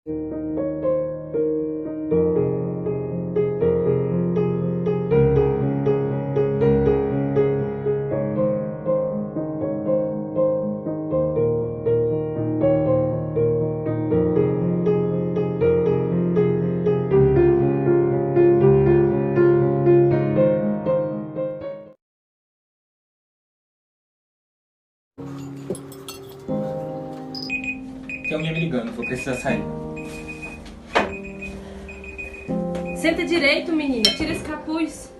Tem alguém me ligando, vou precisar sair. Senta direito, menina. Tira esse capuz.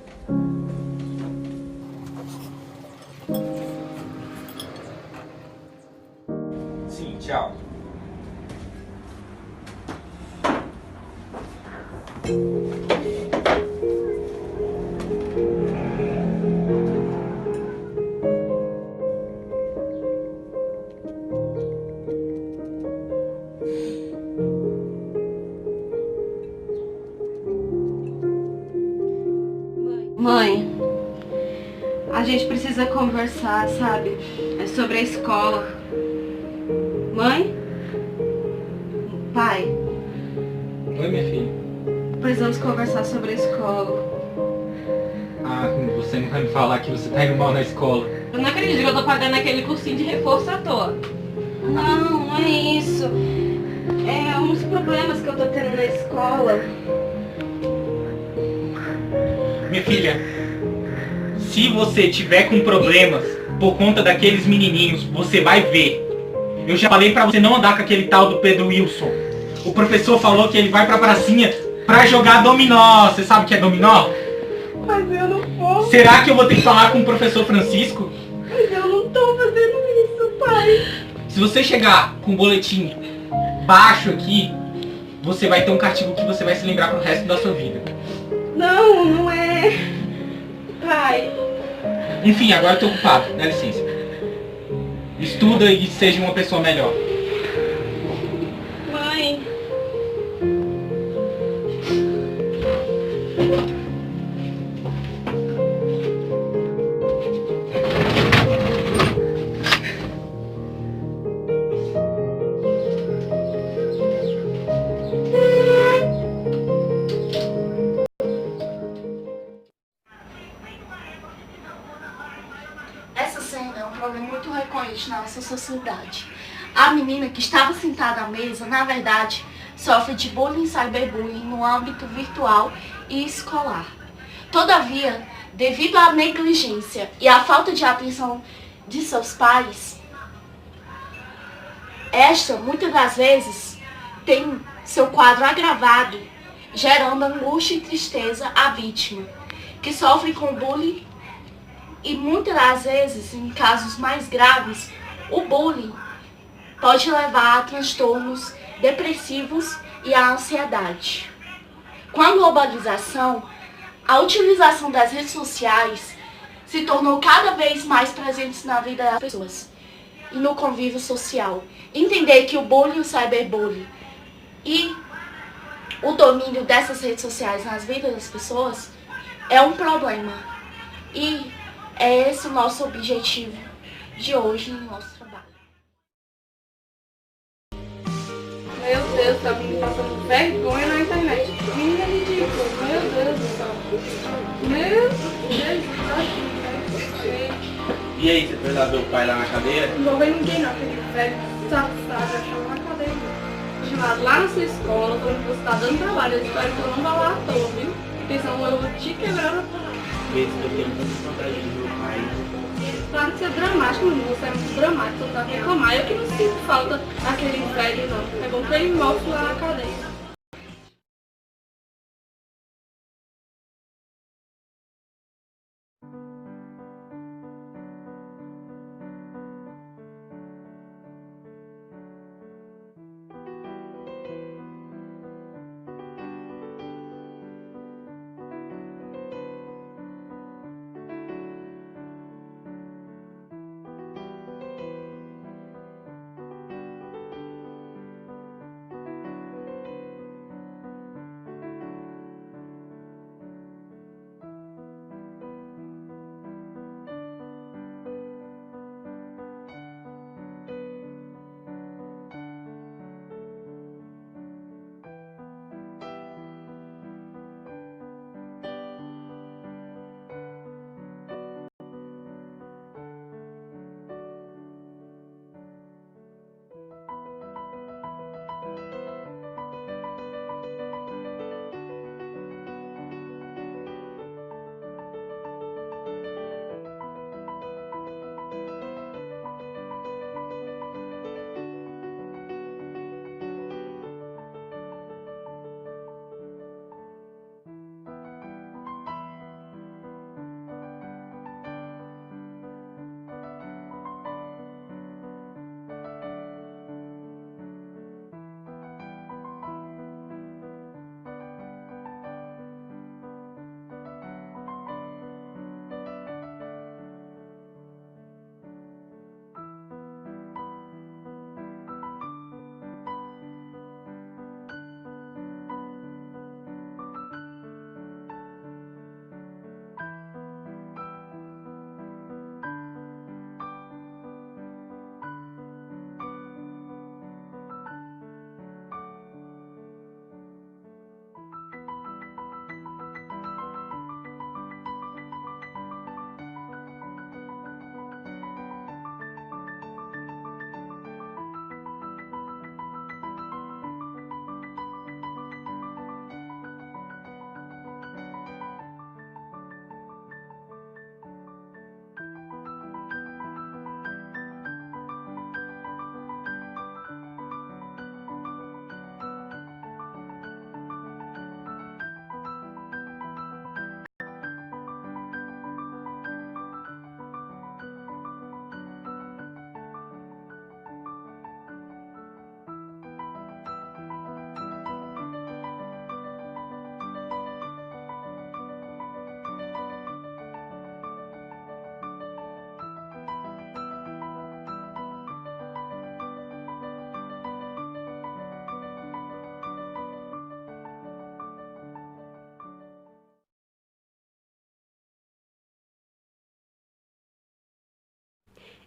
Sim, tchau. Mãe, a gente precisa conversar, sabe? É sobre a escola. Mãe? Pai? Oi, minha filha. Precisamos conversar sobre a escola. Ah, você não vai me falar que você tá indo mal na escola. Eu não acredito que eu tô pagando aquele cursinho de reforço à toa. Não, não é isso. É uns problemas que eu tô tendo na escola. Minha filha, se você tiver com problemas por conta daqueles menininhos, você vai ver. Eu já falei pra você não andar com aquele tal do Pedro Wilson. O professor falou que ele vai pra pracinha pra jogar dominó. Você sabe o que é dominó? Mas eu não posso. Será que eu vou ter que falar com o professor Francisco? Mas eu não tô fazendo isso, pai. Se você chegar com um boletim baixo aqui, você vai ter um castigo que você vai se lembrar pro resto da sua vida. Não, não é. Pai. Enfim, agora eu tô ocupado, dá licença. Estuda e seja uma pessoa melhor. Mãe. Essa cena é um problema muito recorrente na nossa sociedade. A menina que estava sentada à mesa, na verdade, sofre de bullying e cyberbullying no âmbito virtual e escolar. Todavia, devido à negligência e à falta de atenção de seus pais, esta, muitas das vezes, tem seu quadro agravado, gerando angústia e tristeza à vítima, que sofre com bullying. E muitas das vezes, em casos mais graves, o bullying pode levar a transtornos depressivos e a ansiedade. Com a globalização, a utilização das redes sociais se tornou cada vez mais presente na vida das pessoas e no convívio social. Entender que o bullying e o cyberbullying e o domínio dessas redes sociais nas vidas das pessoas é um problema. E é esse o nosso objetivo de hoje no nosso trabalho. Meu Deus, tá me passando vergonha na internet. Menina ridícula, meu Deus do céu. Meu Deus do céu. E aí, você foi lá ver o pai lá na cadeia? Não vou ver ninguém não, aquele velho safado, achando uma cadeia. Chamado lá na sua escola, falando que você tá dando trabalho. Eu espero que eu não vá lá à toa, viu? Porque senão eu vou te quebrar na parada. Vê se eu tenho muita vontade de ver o pai. Claro que você é dramático, menino. Você é muito dramático, você tá reclamar. Eu que não sinto falta daquele velho, não. É bom que ele mostre lá na cadeia.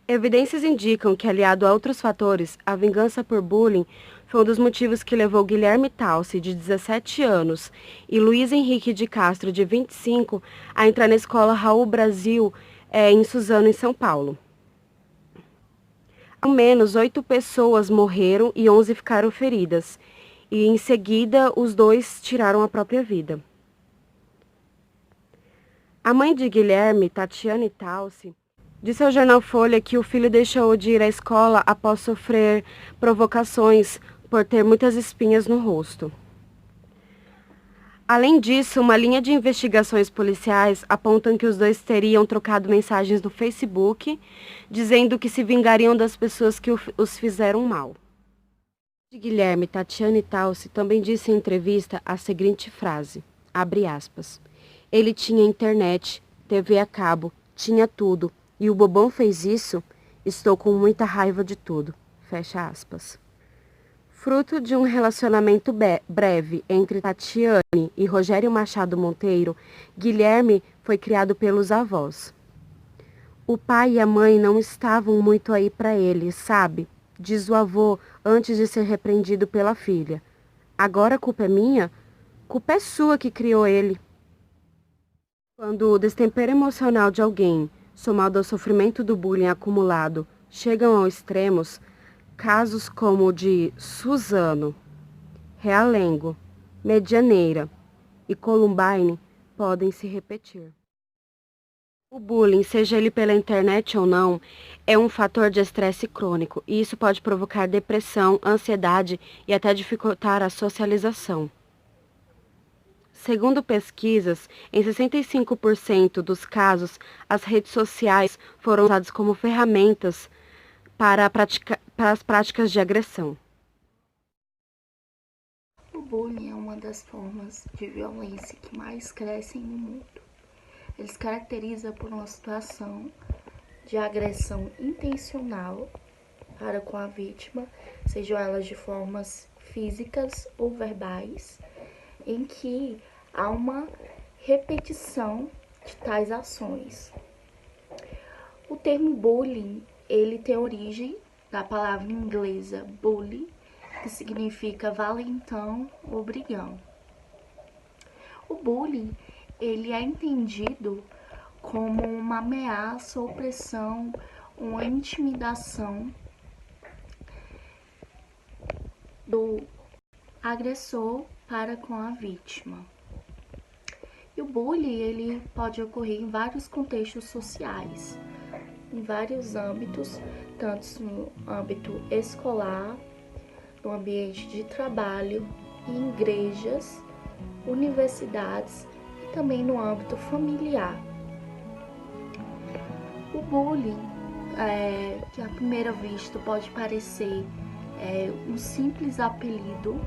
Evidências indicam que, aliado a outros fatores, a vingança por bullying foi um dos motivos que levou Guilherme Talci, de 17 anos, e Luiz Henrique de Castro, de 25, a entrar na escola Raul Brasil, em Suzano, em São Paulo. Ao menos 8 pessoas morreram e 11 ficaram feridas, e em seguida os 2 tiraram a própria vida. A mãe de Guilherme, Tatiane Talci, disse ao jornal Folha que o filho deixou de ir à escola após sofrer provocações por ter muitas espinhas no rosto. Além disso, uma linha de investigações policiais apontam que os 2 teriam trocado mensagens no Facebook, dizendo que se vingariam das pessoas que os fizeram mal. Guilherme, Tatiane Talci, também disse em entrevista a seguinte frase, abre aspas, ele tinha internet, TV a cabo, tinha tudo, e o bobão fez isso? Estou com muita raiva de tudo. Fecha aspas. Fruto de um relacionamento breve entre Tatiane e Rogério Machado Monteiro, Guilherme foi criado pelos avós. O pai e a mãe não estavam muito aí para ele, sabe? Diz o avô antes de ser repreendido pela filha. Agora a culpa é minha? Culpa é sua que criou ele. Quando o destempero emocional de alguém, somado ao sofrimento do bullying acumulado, chegam aos extremos, casos como o de Suzano, Realengo, Medianeira e Columbine podem se repetir. O bullying, seja ele pela internet ou não, é um fator de estresse crônico e isso pode provocar depressão, ansiedade e até dificultar a socialização. Segundo pesquisas, em 65% dos casos, as redes sociais foram usadas como ferramentas para as práticas de agressão. O bullying é uma das formas de violência que mais crescem no mundo. Ele se caracteriza por uma situação de agressão intencional para com a vítima, sejam elas de formas físicas ou verbais, em que há uma repetição de tais ações. O termo bullying, ele tem origem da palavra inglesa bully, que significa valentão ou brigão. O bullying, ele é entendido como uma ameaça, opressão, uma intimidação do agressor para com a vítima. E o bullying, ele pode ocorrer em vários contextos sociais, em vários âmbitos, tanto no âmbito escolar, no ambiente de trabalho, em igrejas, universidades e também no âmbito familiar. O bullying, que à primeira vista pode parecer um simples apelido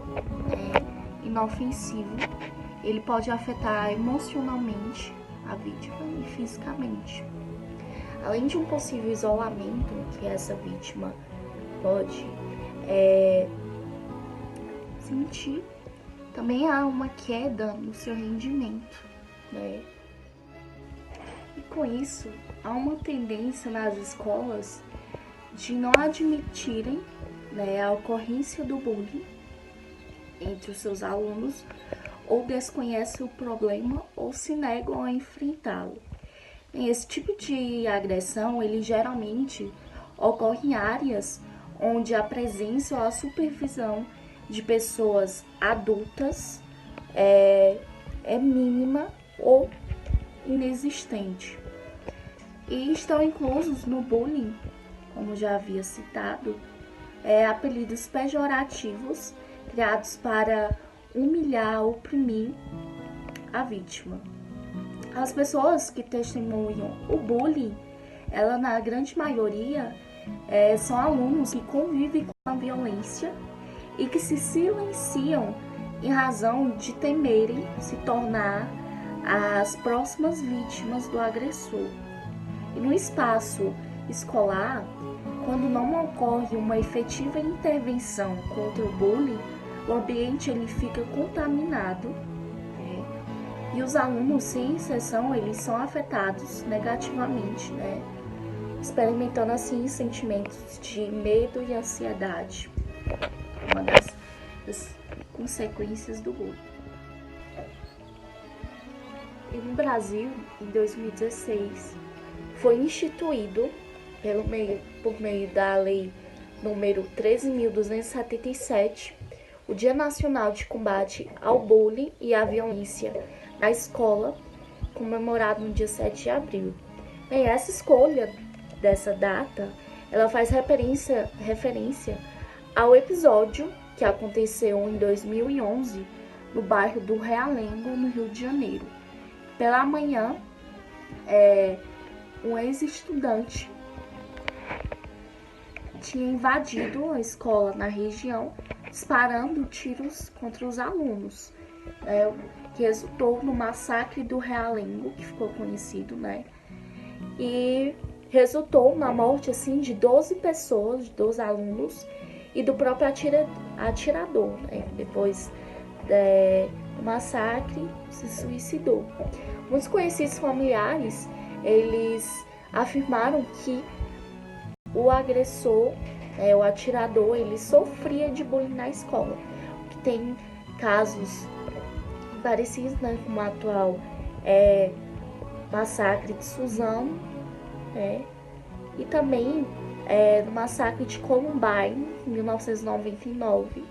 inofensivo, ele pode afetar emocionalmente a vítima e fisicamente. Além de um possível isolamento que essa vítima pode sentir, também há uma queda no seu rendimento, né? E com isso, há uma tendência nas escolas de não admitirem, né, a ocorrência do bullying entre os seus alunos, ou desconhecem o problema ou se negam a enfrentá-lo. Esse tipo de agressão, ele geralmente ocorre em áreas onde a presença ou a supervisão de pessoas adultas é mínima ou inexistente. E estão inclusos no bullying, como já havia citado, apelidos pejorativos criados para humilhar, oprimir a vítima. As pessoas que testemunham o bullying, ela na grande maioria são alunos que convivem com a violência e que se silenciam em razão de temerem se tornar as próximas vítimas do agressor. E no espaço escolar, quando não ocorre uma efetiva intervenção contra o bullying, o ambiente ele fica contaminado, né? E os alunos, sem exceção, eles são afetados negativamente, né? experimentando assim sentimentos de medo e ansiedade. Uma das consequências do bullying. E no Brasil, em 2016, foi instituído por meio da lei número 13.277, o Dia Nacional de Combate ao Bullying e à Violência na Escola, comemorado no dia 7 de abril. Bem, essa escolha dessa data, ela faz referência ao episódio que aconteceu em 2011 no bairro do Realengo, no Rio de Janeiro. Pela manhã, um ex-estudante tinha invadido a escola na região, disparando tiros contra os alunos, que resultou no massacre do Realengo, que ficou conhecido, e resultou na morte assim, de 12 pessoas, de 12 alunos, e do próprio atirador. Depois do massacre, se suicidou. Muitos conhecidos familiares, eles afirmaram que o agressor, o atirador, ele sofria de bullying na escola. Que tem casos parecidos, com o atual massacre de Suzano, e também no massacre de Columbine, em 1999,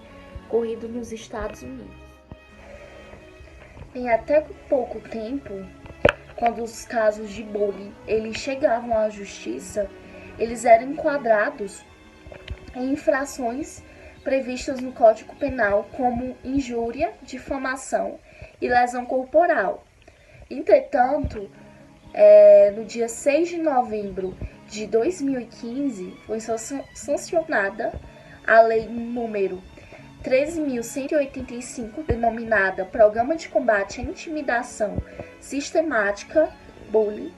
ocorrido nos Estados Unidos. Em até pouco tempo, quando os casos de bullying eles chegavam à justiça, eles eram enquadrados em infrações previstas no Código Penal como injúria, difamação e lesão corporal. Entretanto, no dia 6 de novembro de 2015, foi sancionada a lei número 13.185, denominada Programa de Combate à Intimidação Sistemática, Bullying,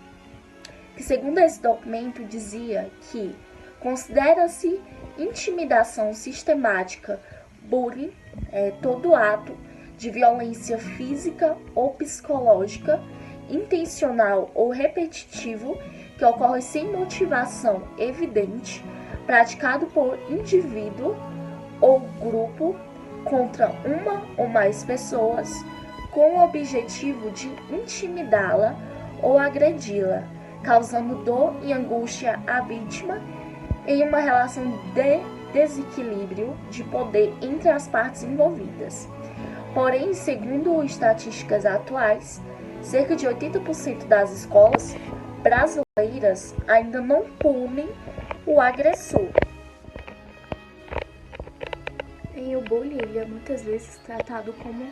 que, segundo esse documento, dizia que considera-se intimidação sistemática, bullying, todo ato de violência física ou psicológica, intencional ou repetitivo, que ocorre sem motivação evidente, praticado por indivíduo ou grupo contra uma ou mais pessoas, com o objetivo de intimidá-la ou agredi-la, causando dor e angústia à vítima em uma relação de desequilíbrio de poder entre as partes envolvidas. Porém, segundo estatísticas atuais, cerca de 80% das escolas brasileiras ainda não punem o agressor. E o bullying ele é muitas vezes tratado como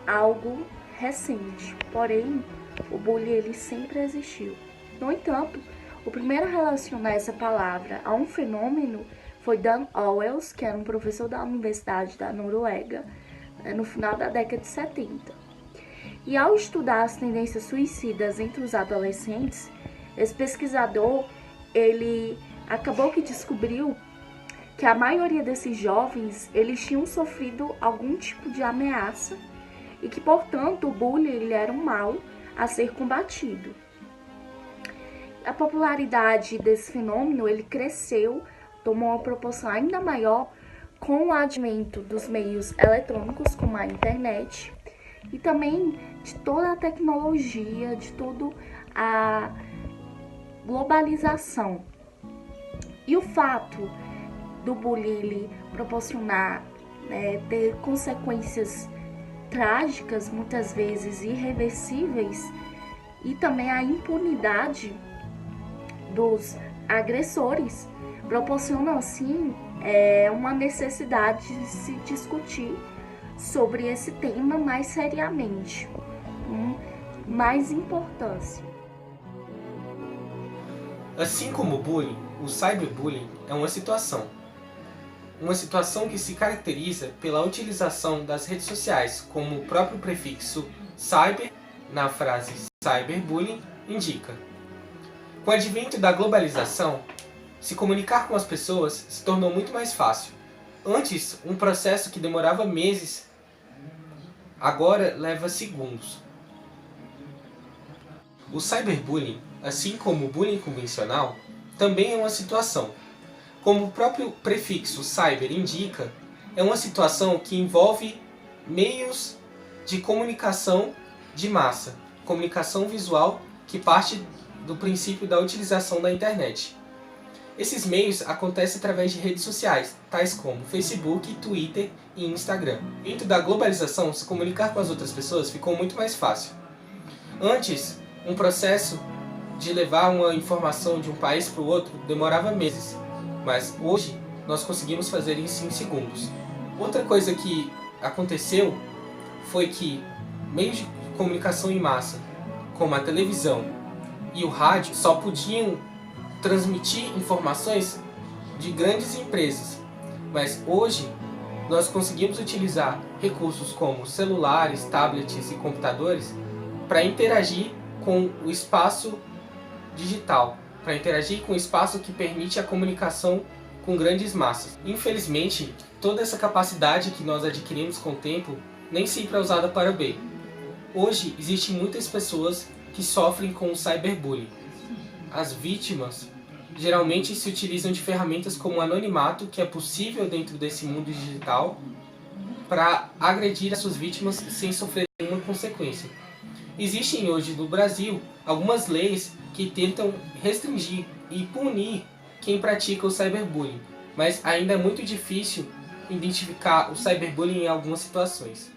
algo recente, porém o bullying ele sempre existiu. No entanto, o primeiro a relacionar essa palavra a um fenômeno foi Dan Owels, que era um professor da Universidade da Noruega, no final da década de 70. E ao estudar as tendências suicidas entre os adolescentes, esse pesquisador ele acabou que descobriu que a maioria desses jovens eles tinham sofrido algum tipo de ameaça e que, portanto, o bullying ele era um mal a ser combatido. A popularidade desse fenômeno ele cresceu, tomou uma proporção ainda maior com o advento dos meios eletrônicos, como a internet, e também de toda a tecnologia, de toda a globalização. E o fato do bullying proporcionar, ter consequências trágicas, muitas vezes irreversíveis, e também a impunidade dos agressores, proporciona assim uma necessidade de se discutir sobre esse tema mais seriamente, com mais importância. Assim como o bullying, o cyberbullying é uma situação que se caracteriza pela utilização das redes sociais, como o próprio prefixo cyber na frase cyberbullying indica. Com o advento da globalização, se comunicar com as pessoas se tornou muito mais fácil. Antes, um processo que demorava meses, agora leva segundos. O cyberbullying, assim como o bullying convencional, também é uma situação. Como o próprio prefixo cyber indica, é uma situação que envolve meios de comunicação de massa, comunicação visual que parte do princípio da utilização da internet. Esses meios acontecem através de redes sociais, tais como Facebook, Twitter e Instagram. Dentro da globalização, se comunicar com as outras pessoas ficou muito mais fácil. Antes, um processo de levar uma informação de um país para o outro demorava meses, mas hoje nós conseguimos fazer isso em segundos. Outra coisa que aconteceu foi que meios de comunicação em massa, como a televisão e o rádio, só podiam transmitir informações de grandes empresas, mas hoje nós conseguimos utilizar recursos como celulares, tablets e computadores para interagir com o espaço digital, para interagir com o espaço que permite a comunicação com grandes massas. Infelizmente, toda essa capacidade que nós adquirimos com o tempo nem sempre é usada para o bem. Hoje, existem muitas pessoas que sofrem com o cyberbullying. As vítimas geralmente se utilizam de ferramentas como o anonimato, que é possível dentro desse mundo digital, para agredir as suas vítimas sem sofrer nenhuma consequência. Existem hoje no Brasil algumas leis que tentam restringir e punir quem pratica o cyberbullying, mas ainda é muito difícil identificar o cyberbullying em algumas situações.